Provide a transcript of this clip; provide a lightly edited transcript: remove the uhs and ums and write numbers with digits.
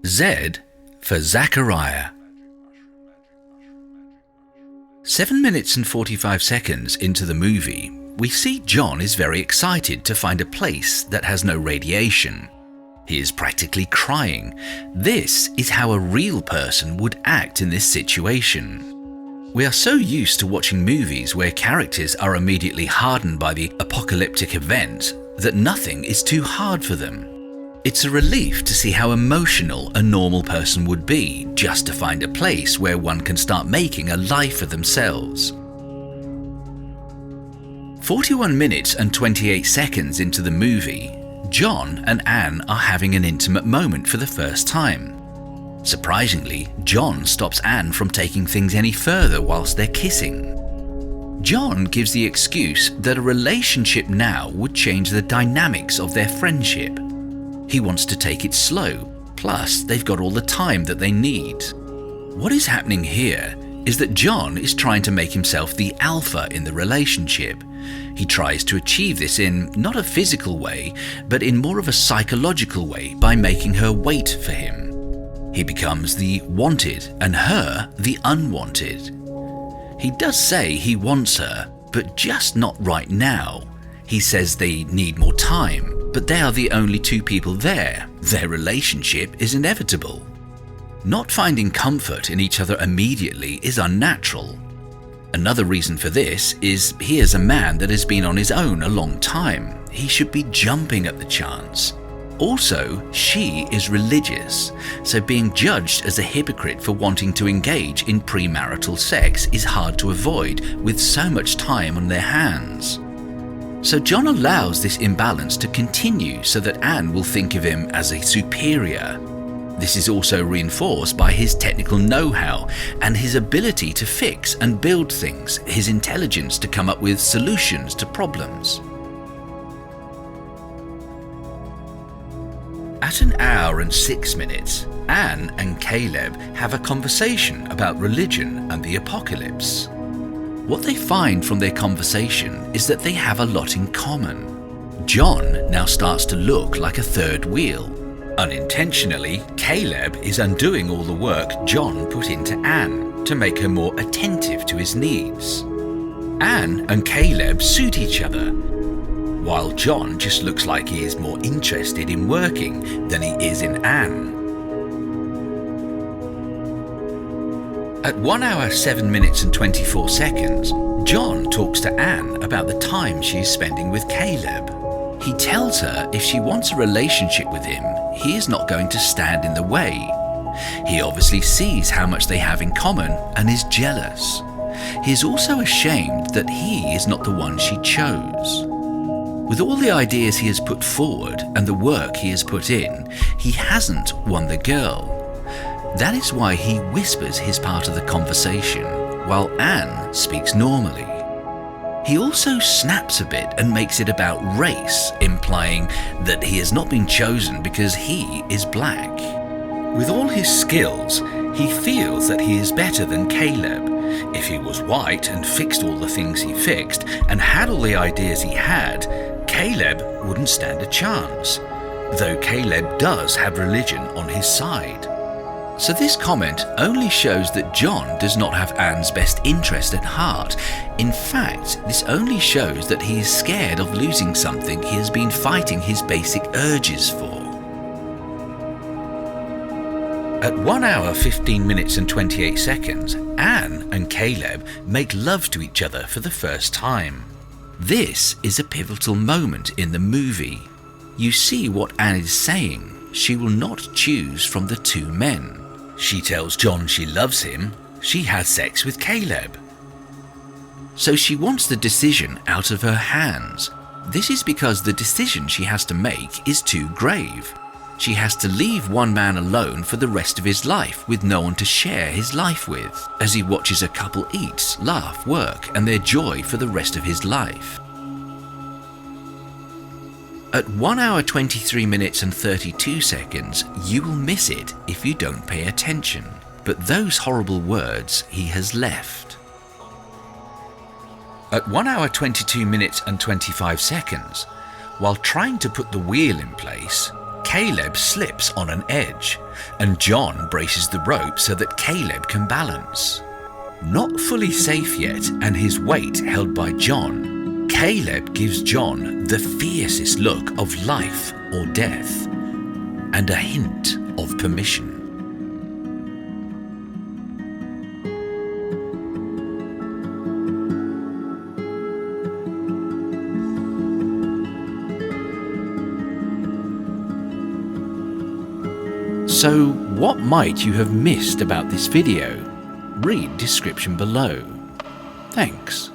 Z for Zachariah. 7 minutes and 45 seconds into the movie, we see John is very excited to find a place that has no radiation. He is practically crying. This is how a real person would act in this situation. We are so used to watching movies where characters are immediately hardened by the apocalyptic event that nothing is too hard for them. It's a relief to see how emotional a normal person would be just to find a place where one can start making a life for themselves. 41 minutes and 28 seconds into the movie, John and Anne are having an intimate moment for the first time. Surprisingly, John stops Anne from taking things any further whilst they're kissing. John gives the excuse that a relationship now would change the dynamics of their friendship. He wants to take it slow, plus they've got all the time that they need. What is happening here is that John is trying to make himself the alpha in the relationship. He tries to achieve this in not a physical way, but in more of a psychological way by making her wait for him. He becomes the wanted and her the unwanted. He does say he wants her, but just not right now. He says they need more time, but they are the only two people there. Their relationship is inevitable. Not finding comfort in each other immediately is unnatural. Another reason for this is he is a man that has been on his own a long time. He should be jumping at the chance. Also, she is religious, so being judged as a hypocrite for wanting to engage in premarital sex is hard to avoid with so much time on their hands. So John allows this imbalance to continue so that Anne will think of him as a superior. This is also reinforced by his technical know-how and his ability to fix and build things, his intelligence to come up with solutions to problems. At 1 hour and 6 minutes, Anne and Caleb have a conversation about religion and the apocalypse. What they find from their conversation is that they have a lot in common. John now starts to look like a third wheel. Unintentionally, Caleb is undoing all the work John put into Anne to make her more attentive to his needs. Anne and Caleb suit each other, while John just looks like he is more interested in working than he is in Anne. At 1 hour 7 minutes and 24 seconds, John talks to Anne about the time she is spending with Caleb. He tells her if she wants a relationship with him, he is not going to stand in the way. He obviously sees how much they have in common and is jealous. He is also ashamed that he is not the one she chose. With all the ideas he has put forward and the work he has put in, he hasn't won the girl. That is why he whispers his part of the conversation, while Anne speaks normally. He also snaps a bit and makes it about race, implying that he has not been chosen because he is black. With all his skills, he feels that he is better than Caleb. If he was white and fixed all the things he fixed and had all the ideas he had, Caleb wouldn't stand a chance, though Caleb does have religion on his side. So this comment only shows that John does not have Anne's best interest at heart. In fact, this only shows that he is scared of losing something he has been fighting his basic urges for. At 1 hour 15 minutes and 28 seconds, Anne and Caleb make love to each other for the first time. This is a pivotal moment in the movie. You see what Anne is saying. She will not choose from the two men. She tells John she loves him. She has sex with Caleb. So she wants the decision out of her hands. This is because the decision she has to make is too grave. She has to leave one man alone for the rest of his life with no one to share his life with, as he watches a couple eat, laugh, work, and their joy for the rest of his life. At 1 hour 23 minutes and 32 seconds, you will miss it if you don't pay attention. But those horrible words he has left. At 1 hour 22 minutes and 25 seconds, while trying to put the wheel in place, Caleb slips on an edge, and John braces the rope so that Caleb can balance. Not fully safe yet, and his weight held by John, Caleb gives John the fiercest look of life or death, and a hint of permission. So, what might you have missed about this video? Read description below. Thanks.